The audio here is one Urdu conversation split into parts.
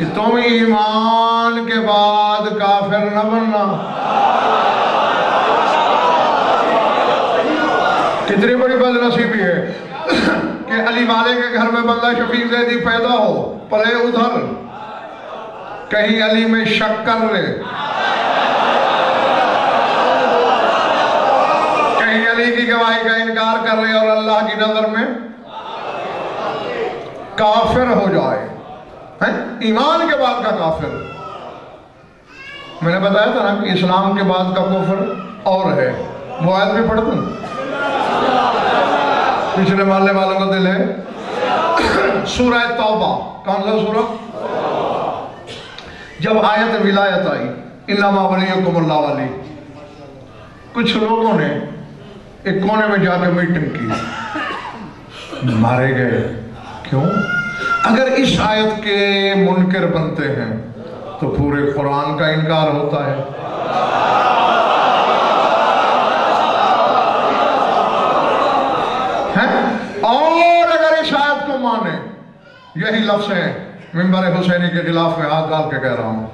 کہ تم ایمان کے بعد کافر نہ بننا۔ کتنی بڑی بد نصیبی ہے کہ علی والے کے گھر میں بندہ شفیق زیدی پیدا ہو، پلے ادھر کہیں علی میں شک کر لے، کہیں علی کی گواہی کا انکار کر لے اور اللہ کی نظر میں کافر ہو جائے۔ ایمان کے بعد کا کافر، میں نے بتایا تھا نا کہ اسلام کے بعد کا کفر اور ہے، وہ آیت بھی پڑھ دوں؟ پچھلے محلے والوں کا دل ہے سورہ توبہ، کون سا سورہ؟ جب آیت ولایت آئی انما ولیکم اللہ والی، کچھ لوگوں نے ایک کونے میں جا کے میٹنگ کی، مارے گئے۔ کیوں؟ اگر اس آیت کے منکر بنتے ہیں تو پورے قرآن کا انکار ہوتا ہے۔ اور اگر اس آیت کو مانے، یہی لفظ ہیں منبر حسینی کے خلاف میں ہاتھ ڈال کے کہہ رہا ہوں،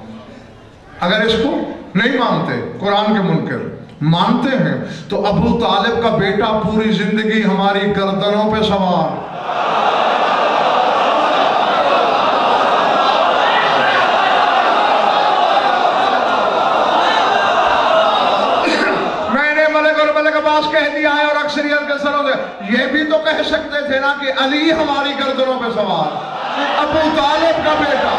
اگر اس کو نہیں مانتے، قرآن کے منکر مانتے ہیں، تو ابو طالب کا بیٹا پوری زندگی ہماری گردنوں پہ سوار۔ میں نے ملک اور ملک عباس کہہ دیا ہے اور اکثریت کے سروں سے یہ بھی تو کہہ سکتے تھے نا کہ علی ہماری گردنوں پہ سوار، ابو طالب کا بیٹا۔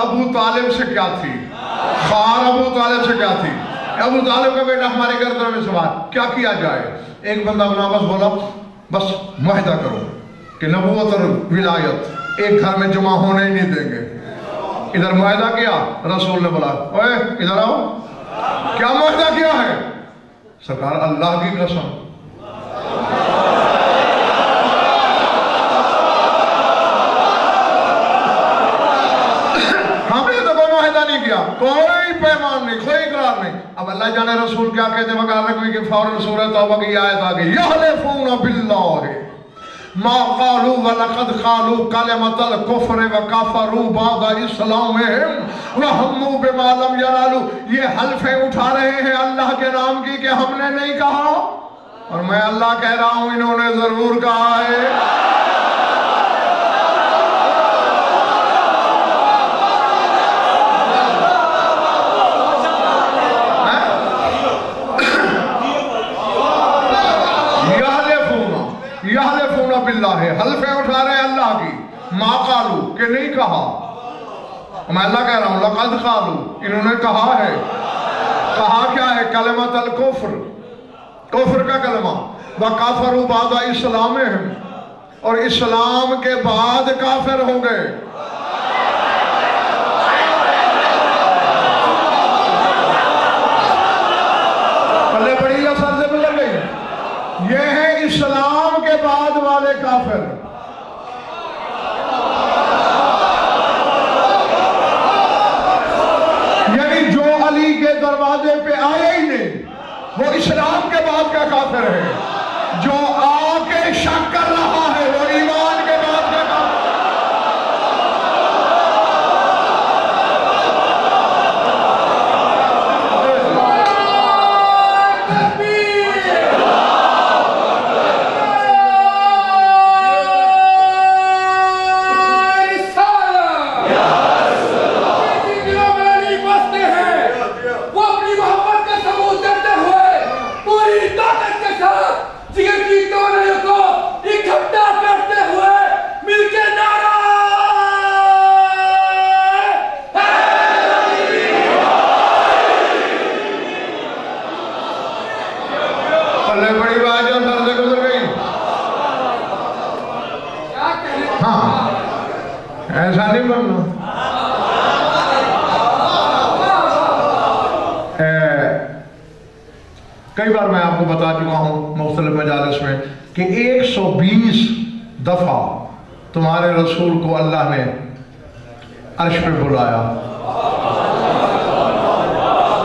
ابو طالب سے کیا تھی، خار ابو طالب سے کیا تھی، ابو طالب کا بیٹا ہمارے گردنوں میں سوار، کیا کیا جائے؟ ایک بندہ بنا بس بولا بس معاہدہ کرو کہ نبوت اور ولایت ایک گھر میں جمع ہونے ہی نہیں دیں گے۔ ادھر معاہدہ کیا، رسول نے بولا اوے ادھر آؤ، کیا معاہدہ کیا ہے؟ سرکار اللہ کی قسم کوئی پیمان نہیں، کوئی اقرار نہیں۔ اب اللہ جانے رسول کیا کہتے ہیں، مگر رکھوی کہ فوراً سورہ توبہ کی آیت آگئی، یحلفون باللہ ما قالوا ولقد قالوا کلمۃ الکفر وکفروا بعد اسلامہم وہموا بما لم ینالوا۔ یہ حلفیں اٹھا رہے ہیں اللہ کے نام کی کہ ہم نے نہیں کہا، اور میں اللہ کہہ رہا ہوں انہوں نے ضرور کہا ہے۔ یحلفون باللہ، حلفیں اٹھا رہے اللہ کی، ما قالو کہ نہیں کہا، میں اللہ کہہ رہا ہوں لقد قالو، انہوں نے کہا ہے۔ کہا کیا ہے؟ کلمۃ الکفر، کفر کا کلمہ، وکفروا بعد اسلامہم، اور اسلام کے بعد کافر ہو گئے۔ پلے بڑی یا سر سے مل گئی، یہ ہے اسلام کے بعد والے کافر۔ یعنی جو علی کے دروازے پہ آئے ہی نہیں، وہ اسلام کے بعد کا کافر ہے، جو آ کے شک کر رہا ہے وہ ایمان کے بعد کا کافر۔ ایسا نہیں بننا۔ کئی بار میں آپ کو بتا چکا ہوں مختلف مجالس میں کہ 120 دفعہ تمہارے رسول کو اللہ نے عرش پہ بلایا،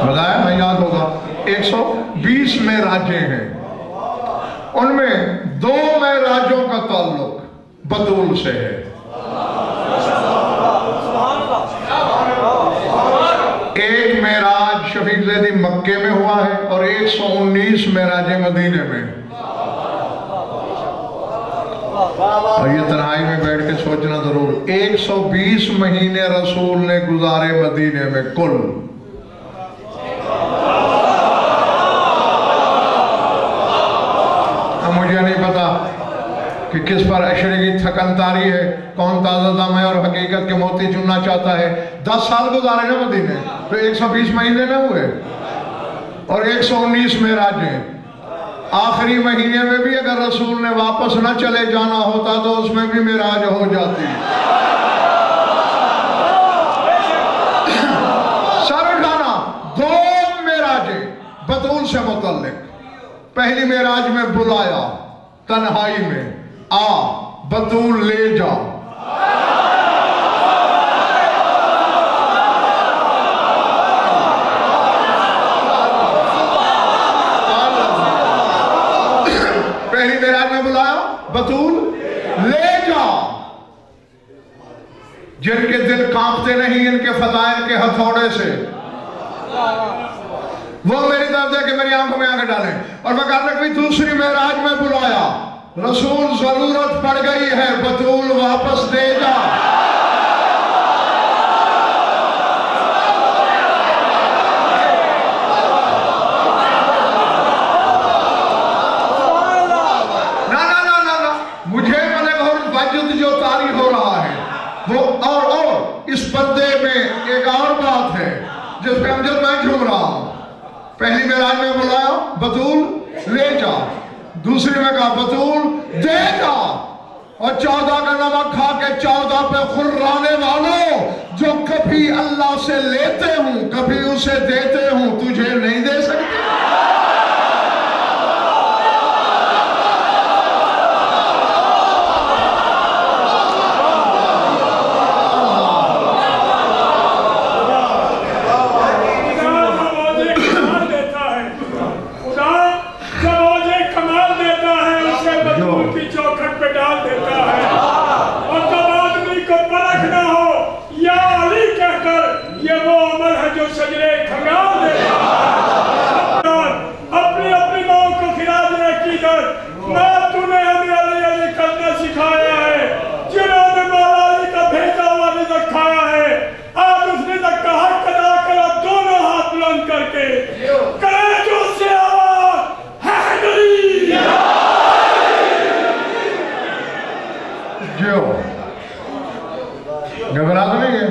بتایا میں یاد ہوگا 120 معراجیں ہیں، ان میں 2 معراجوں کا تعلق بطول سے ہے۔ ایک معراج شفیع زیدی مکے میں ہوا ہے اور 119 معراجیں مدینے میں، اور یہ تنہائی میں بیٹھ کے سوچنا ضرور، 120 مہینے رسول نے گزارے مدینے میں کل۔ اب مجھے نہیں پتا کہ کس پر عشرے کی تھکن تاری ہے، کون تازہ دم ہے اور حقیقت کے موتی چننا چاہتا ہے۔ 10 سال گزارے نا مدینے، تو 120 مہینے نہ ہوئے، اور 119 معراجیں۔ آخری مہینے میں بھی اگر رسول نے واپس نہ چلے جانا ہوتا تو اس میں بھی معراج ہو جاتی۔ سر اٹھانا، 2 معراجیں بطول سے متعلق۔ پہلی معراج میں بلایا تنہائی میں، آ بطول لے جا۔ پہلی معراج میں بلایا بطول لے جا، جن کے دل کانپتے نہیں ان کے فضائل کے ہتھوڑے سے، وہ میری طرف سے کہ میری آنکھوں میں آنکھ ڈالیں۔ اور میں کہا کہ دوسری معراج میں بلایا، رسول ضرورت پڑ گئی ہے بطول واپس دے جا۔ مجھے ملک اور وجد جو طاری ہو رہا ہے وہ اور اس بندے میں ایک اور بات ہے جس پہ امجد میں جھوم رہا ہوں۔ پہلی معراج میں بلایا بطول لے جا، دوسری میں کہا بطول دے جا، اور 14 کا نمک کھا کے 14 پہ خرانے والوں، جو کبھی اللہ سے لیتے ہوں کبھی اسے دیتے ہوں، تجھے نہیں دے سکتے۔ گھبرا تو نہیں گئے؟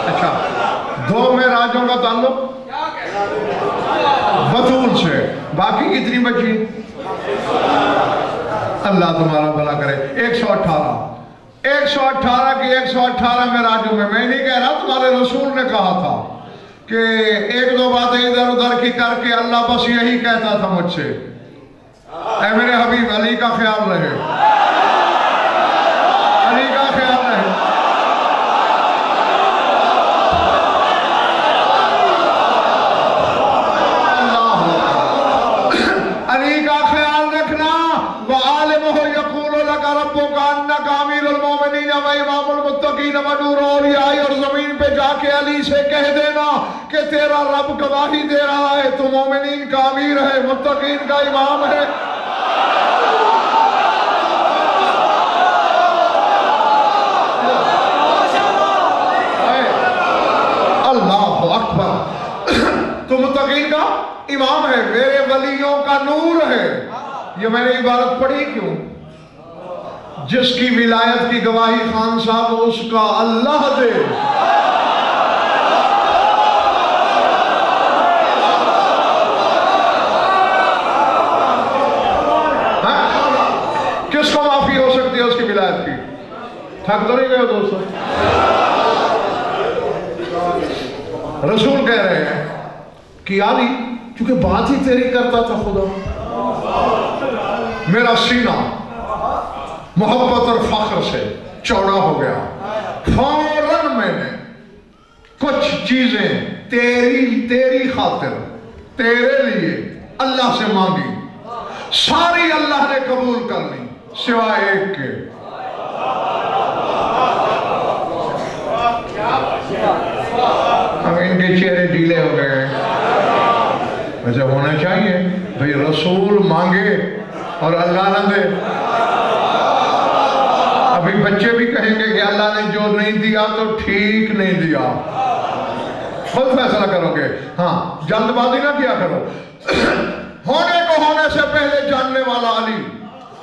اچھا، 2 معراجوں کا تعلق بطول سے، باقی کتنی بچی؟ اللہ تمہارا بھلا کرے۔ 118 کی 118 معراجوں میں نہیں کہہ رہا، تمہارے رسول نے کہا تھا کہ 1-2 باتیں ادھر ادھر کی کر کے اللہ بس یہی کہتا تھا مجھ سے، اے میرے حبیب علی کا خیال رہے، علی کا خیال رہے۔ علی کا خیال رکھنا، وَعَالِمُهُ يَقُولُ لَكَ رَبُّكَ أَنَّكَ أَمِيرُ الْمُؤْمِنِينَ وَإِمَامُ الْمُتَّقِينَ وَنُورُ الْأَوْلِيَاءِ، اور زمین پہ جا کے علی سے کہہ دینا کہ تیرا رب گواہی دے رہا ہے تو مومنین کا امیر ہے، متقین کا امام ہے۔ اللہ اکبر، تو متقین کا امام ہے، میرے ولیوں کا نور ہے۔ یہ میں نے عبارت پڑھی کیوں؟ جس کی ولایت کی گواہی خان صاحب اس کا اللہ دے۔ کس کو معافی ہو سکتی ہے اس کی ولایت کی؟ تھک تو نہیں گئے ہو دوستو؟ رسول کہہ رہے ہیں کہ علی کیونکہ بات ہی تیری کرتا تھا خدا. میرا سینہ محبت اور فخر سے چوڑا ہو گیا. فوراً میں نے کچھ چیزیں تیری خاطر تیرے لیے اللہ سے مانگی. ساری اللہ نے قبول کر لی سوائے ایک کے. اب ان کے چہرے ڈھیلے ہو گئے. ویسے ہونا چاہیے بھئی رسول مانگے اور اللہ نہ دے. ابھی بچے بھی کہیں گے کہ اللہ نے جو نہیں دیا تو ٹھیک نہیں دیا. خود فیصلہ کرو گے. ہاں جلد بازی نہ کیا کرو. ہونے کو ہونے سے پہلے جاننے والا علی.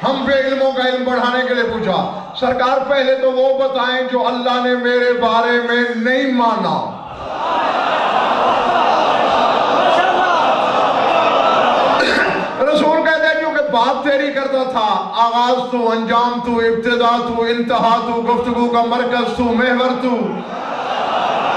ہم بے علموں کا علم بڑھانے کے لیے پوچھا سرکار پہلے تو وہ بتائیں جو اللہ نے میرے بارے میں نہیں مانا. رسول کہتے ہیں کیونکہ بات تیری کرتا تھا. آغاز تو، انجام تو، ابتدا تو، انتہا تو، گفتگو کا مرکز تو، محور تو.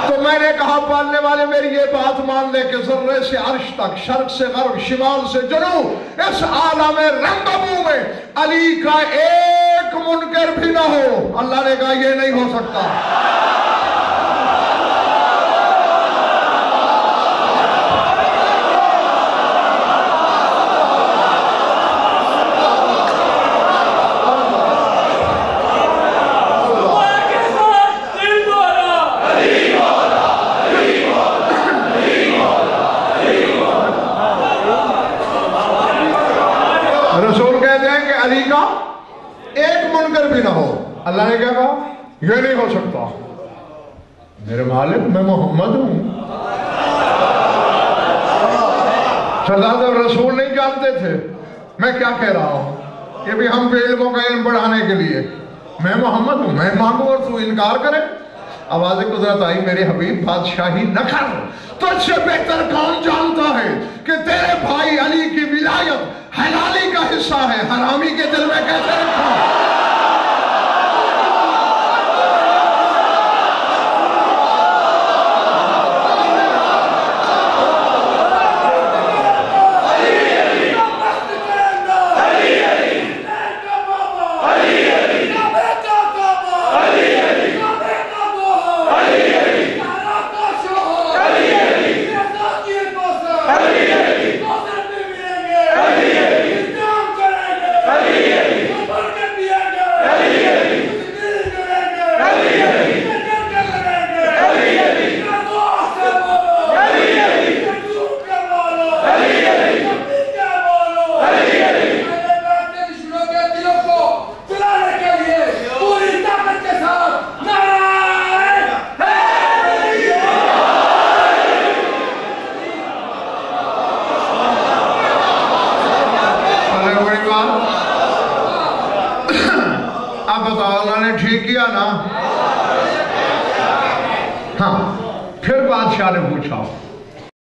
تو میں نے کہا پالنے والے میری یہ بات مان لے کہ ذرے سے عرش تک، شرق سے غرب، شمال سے جنوب، اس عالم رنگبو میں علی کا ایک منکر بھی نہ ہو. اللہ نے کہا یہ نہیں ہو سکتا. علی کا ایک منکر بھی نہ ہو. اللہ نے کیا کہا یہ نہیں ہو سکتا. میرے مالک میں محمد ہوں. سردار جب رسول نہیں جانتے تھے میں کیا کہہ رہا ہوں. یہ بھی ہم بے علموں کا علم بڑھانے کے لیے. میں محمد ہوں، میں مانگوں اور تو انکار کرے. آواز قدرت آئی میرے حبیب بادشاہی نہ کر. تجھ سے بہتر کون جانتا ہے کہ تیرے بھائی علی کی ولایت حلالی کا حصہ ہے، حرامی کے دل میں کیسے رکھا. ہاں پھر بادشاہ نے پوچھا